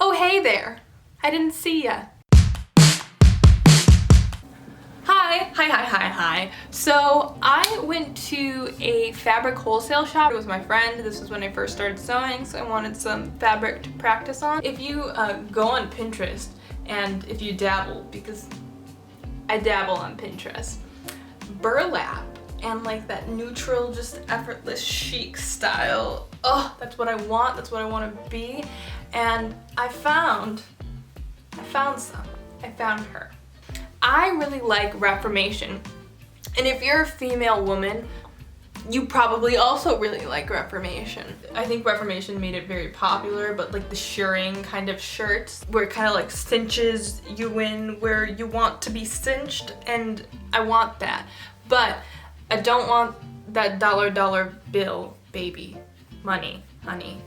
Oh, hey there. I didn't see ya. Hi. So I went to a fabric wholesale shop with my friend. This was when I first started sewing, so I wanted some fabric to practice on. If you go on Pinterest and if you dabble, because I dabble on Pinterest, burlap and like that neutral, just effortless chic style. Oh, that's what I want. That's what I want to be. And I found some. I found her. I really like Reformation. And if you're a female woman, you probably also really like Reformation. I think Reformation made it very popular, but like the shirring kind of shirts where it kind of like cinches you in where you want to be cinched, and I want that. But I don't want that dollar bill baby money, honey.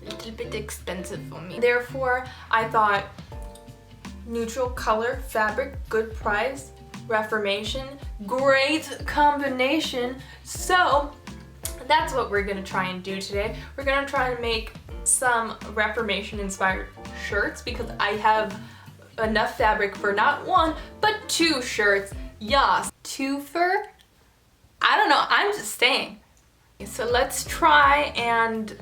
A little bit expensive for me. Therefore, I thought neutral color, fabric, good price, Reformation, great combination. So that's what we're gonna try and do today. We're gonna try and make some Reformation inspired shirts because I have enough fabric for not one, but two shirts. Yas, two for, I don't know, I'm just saying. So let's try and,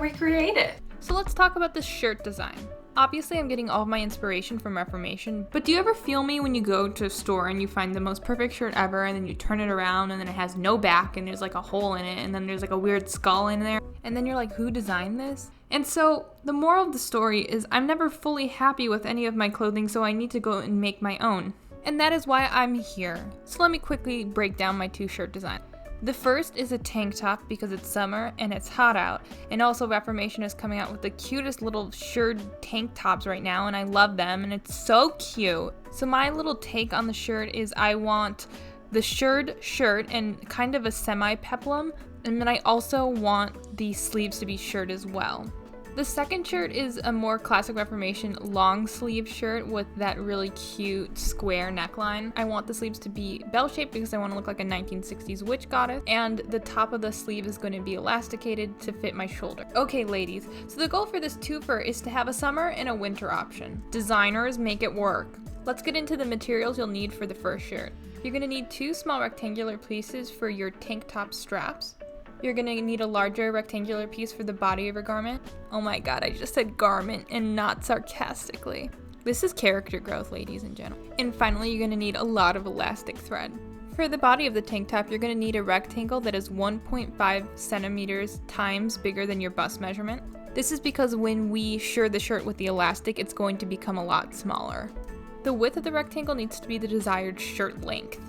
recreate it. So let's talk about this shirt design. Obviously, I'm getting all of my inspiration from Reformation, but do you ever feel me when you go to a store and you find the most perfect shirt ever and then you turn it around and then it has no back and there's like a hole in it and then there's like a weird skull in there and then you're like, who designed this? And so the moral of the story is I'm never fully happy with any of my clothing, so I need to go and make my own. And that is why I'm here. So let me quickly break down my two shirt designs. The first is a tank top because it's summer and it's hot out, and also Reformation is coming out with the cutest little shirred tank tops right now, and I love them and it's so cute. So my little take on the shirt is I want the shirred shirt and kind of a semi-peplum, and then I also want the sleeves to be shirred as well. The second shirt is a more classic Reformation long sleeve shirt with that really cute square neckline. I want the sleeves to be bell-shaped because I want to look like a 1960s witch goddess, and the top of the sleeve is going to be elasticated to fit my shoulder. Okay, ladies, so the goal for this twofer is to have a summer and a winter option. Designers, make it work. Let's get into the materials you'll need for the first shirt. You're going to need two small rectangular pieces for your tank top straps. You're going to need a larger rectangular piece for the body of your garment. Oh my god, I just said garment and not sarcastically. This is character growth, ladies and gentlemen. And finally, you're going to need a lot of elastic thread. For the body of the tank top, you're going to need a rectangle that is 1.5 centimeters times bigger than your bust measurement. This is because when we shirr the shirt with the elastic, it's going to become a lot smaller. The width of the rectangle needs to be the desired shirt length.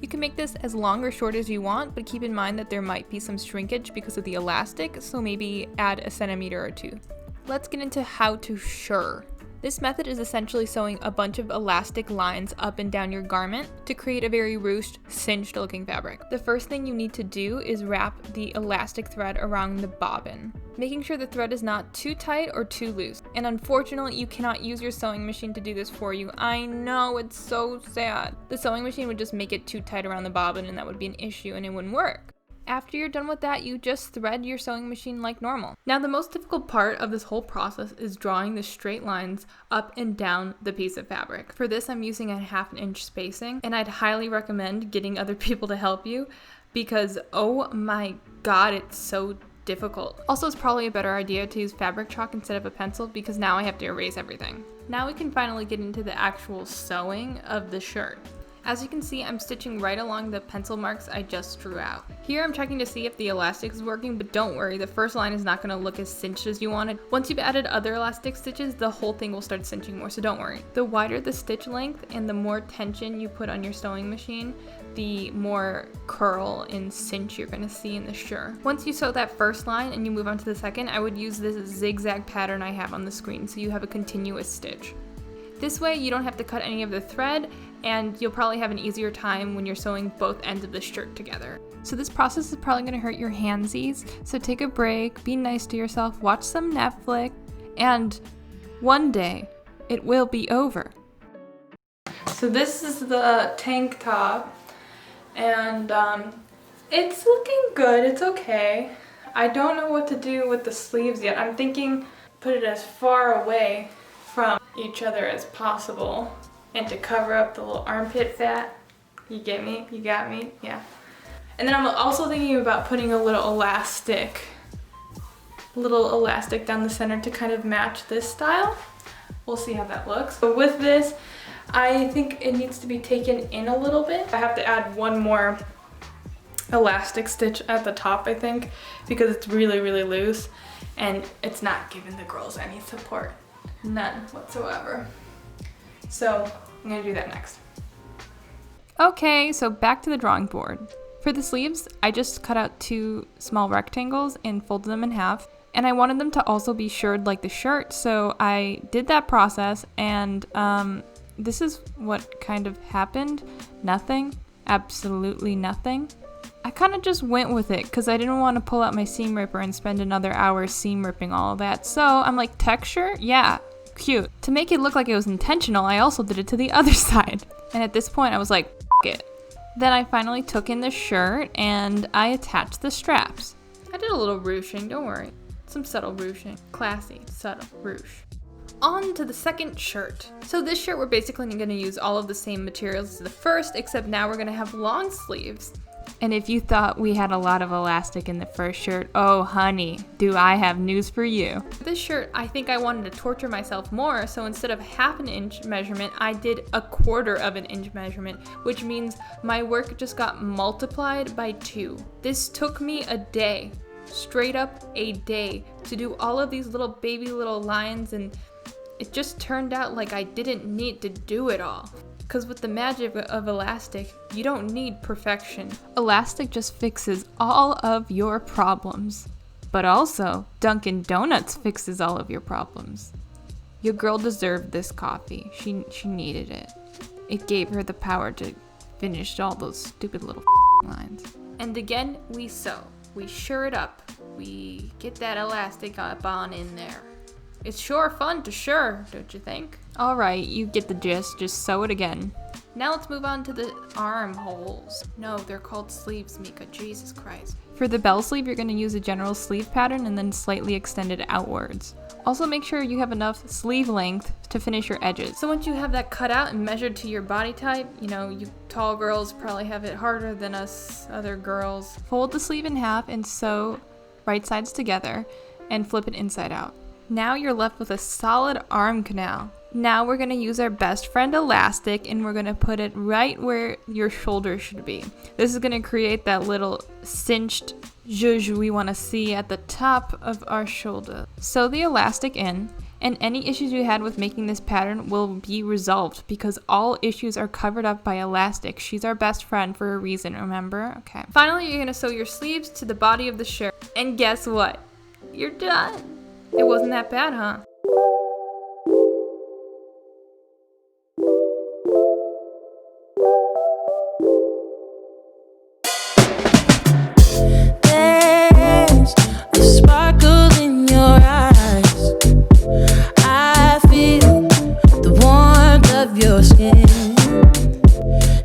You can make this as long or short as you want, but keep in mind that there might be some shrinkage because of the elastic, so maybe add a centimeter or two. Let's get into how to shirr. This method is essentially sewing a bunch of elastic lines up and down your garment to create a very ruched, cinched looking fabric. The first thing you need to do is wrap the elastic thread around the bobbin, making sure the thread is not too tight or too loose. And unfortunately, you cannot use your sewing machine to do this for you. I know, it's so sad. The sewing machine would just make it too tight around the bobbin and that would be an issue and it wouldn't work. After you're done with that, you just thread your sewing machine like normal. Now, the most difficult part of this whole process is drawing the straight lines up and down the piece of fabric. For this, I'm using a 1/2 inch spacing, and I'd highly recommend getting other people to help you because, oh my god, it's so difficult. Also, it's probably a better idea to use fabric chalk instead of a pencil because now I have to erase everything. Now we can finally get into the actual sewing of the shirt. As you can see, I'm stitching right along the pencil marks I just drew out. Here I'm checking to see if the elastic is working, but don't worry, the first line is not going to look as cinched as you wanted. Once you've added other elastic stitches, the whole thing will start cinching more, so don't worry. The wider the stitch length and the more tension you put on your sewing machine, the more curl and cinch you're going to see in the shirr. Once you sew that first line and you move on to the second, I would use this zigzag pattern I have on the screen so you have a continuous stitch. This way you don't have to cut any of the thread, and you'll probably have an easier time when you're sewing both ends of the shirt together. So this process is probably going to hurt your handsies, so take a break, be nice to yourself, watch some Netflix, and one day it will be over. So this is the tank top, and it's looking good, it's okay. I don't know what to do with the sleeves yet. I'm thinking put it as far away from each other as possible, and to cover up the little armpit fat. You get me? You got me? Yeah. And then I'm also thinking about putting a little elastic down the center to kind of match this style. We'll see how that looks. But with this, I think it needs to be taken in a little bit. I have to add one more elastic stitch at the top, I think, because it's really, really loose and it's not giving the girls any support. None whatsoever. So I'm gonna do that next. Okay, so back to the drawing board. For the sleeves, I just cut out 2 small rectangles and folded them in half. And I wanted them to also be shirred like the shirt, so I did that process, and this is what kind of happened. Nothing. Absolutely nothing. I kind of just went with it because I didn't want to pull out my seam ripper and spend another hour seam ripping all of that. So I'm like, texture? Yeah, cute. To make it look like it was intentional, I also did it to the other side. And at this point, I was like, F it. Then I finally took in the shirt and I attached the straps. I did a little ruching, don't worry. Some subtle ruching. Classy, subtle ruche. On to the second shirt. So this shirt, we're basically going to use all of the same materials as the first, except now we're going to have long sleeves. And if you thought we had a lot of elastic in the first shirt, oh honey, do I have news for you. This shirt, I think I wanted to torture myself more, so instead of 1/2 inch measurement, I did 1/4 inch measurement, which means my work just got multiplied by 2. This took me a day, straight up a day, to do all of these little baby little lines, and it just turned out like I didn't need to do it all. Because with the magic of elastic, you don't need perfection. Elastic just fixes all of your problems. But also, Dunkin' Donuts fixes all of your problems. Your girl deserved this coffee. She needed it. It gave her the power to finish all those stupid little lines. And again, we sew. We shirr it up. We get that elastic up on in there. It's sure fun to shirr, don't you think? Alright, you get the gist, just sew it again. Now let's move on to the armholes. No, they're called sleeves, Mika, Jesus Christ. For the bell sleeve, you're going to use a general sleeve pattern and then slightly extend it outwards. Also make sure you have enough sleeve length to finish your edges. So once you have that cut out and measured to your body type, you know, you tall girls probably have it harder than us other girls. Fold the sleeve in half and sew right sides together and flip it inside out. Now you're left with a solid arm canal. Now we're going to use our best friend elastic and we're going to put it right where your shoulder should be. This is going to create that little cinched zhuzh we want to see at the top of our shoulder. Sew the elastic in, and any issues you had with making this pattern will be resolved because all issues are covered up by elastic. She's our best friend for a reason, remember? Okay. Finally, you're going to sew your sleeves to the body of the shirt. And guess what? You're done. It wasn't that bad, huh? There's a sparkle in your eyes. I feel the warmth of your skin.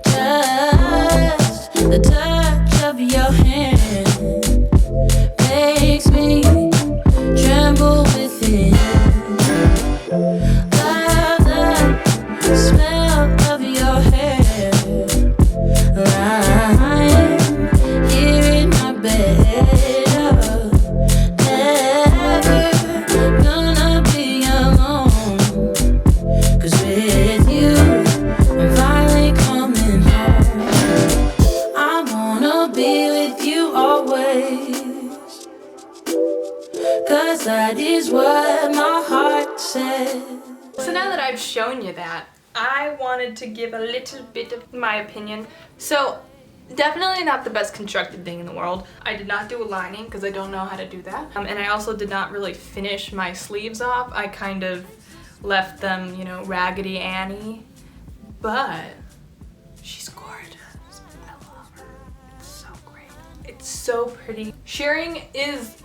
Just the touch of your hand makes me tremble within. Love the smell of your hair. I'm here in my bed. Never gonna be alone. 'Cause with you, I'm finally coming home. I wanna be with you always. 'Cause that is what my heart says. So now that I've shown you that, I wanted to give a little bit of my opinion. So definitely not the best constructed thing in the world. I did not do a lining because I don't know how to do that. And I also did not really finish my sleeves off. I kind of left them, you know, Raggedy Annie. But she's gorgeous. I love her. It's so great. It's so pretty. Shirring is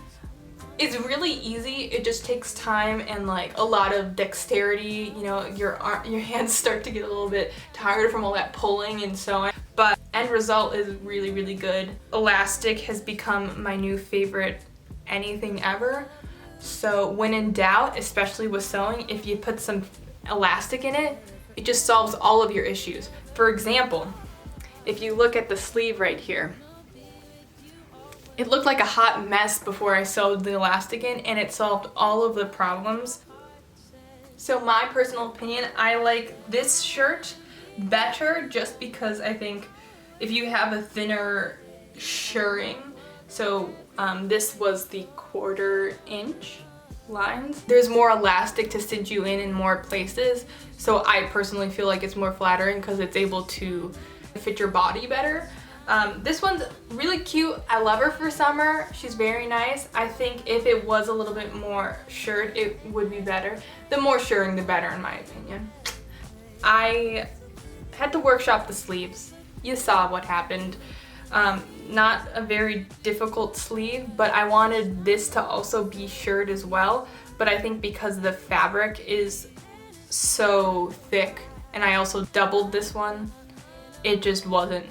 really easy. It just takes time and like a lot of dexterity. You know, your hands start to get a little bit tired from all that pulling and sewing. But end result is really, really good. Elastic has become my new favorite anything ever. So when in doubt, especially with sewing, if you put some elastic in it, it just solves all of your issues. For example, if you look at the sleeve right here, it looked like a hot mess before I sewed the elastic in, and it solved all of the problems. So my personal opinion, I like this shirt better just because I think if you have a thinner shirring, so this was the 1/4 inch lines, there's more elastic to cinch you in more places. So I personally feel like it's more flattering because it's able to fit your body better. This one's really cute. I love her for summer. She's very nice. I think if it was a little bit more shirred, it would be better. The more shirring, the better in my opinion. I had to workshop the sleeves. You saw what happened. Not a very difficult sleeve, but I wanted this to also be shirred as well. But I think because the fabric is so thick, and I also doubled this one, it just wasn't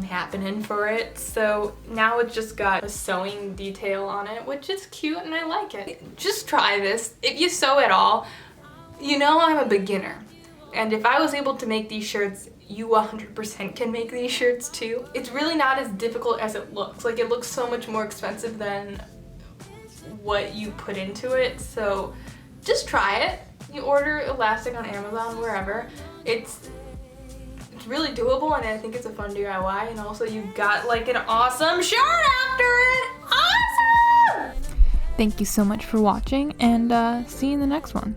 happening for it. So now it's just got a sewing detail on it, which is cute and I like it. Just try this. If you sew at all, you know I'm a beginner. And if I was able to make these shirts, you 100% can make these shirts too. It's really not as difficult as it looks. Like, it looks so much more expensive than what you put into it. So just try it. You order elastic on Amazon, wherever. It's really doable, and I think it's a fun DIY, and also you've got like an awesome shirt after it. Awesome! Thank you so much for watching, and see you in the next one.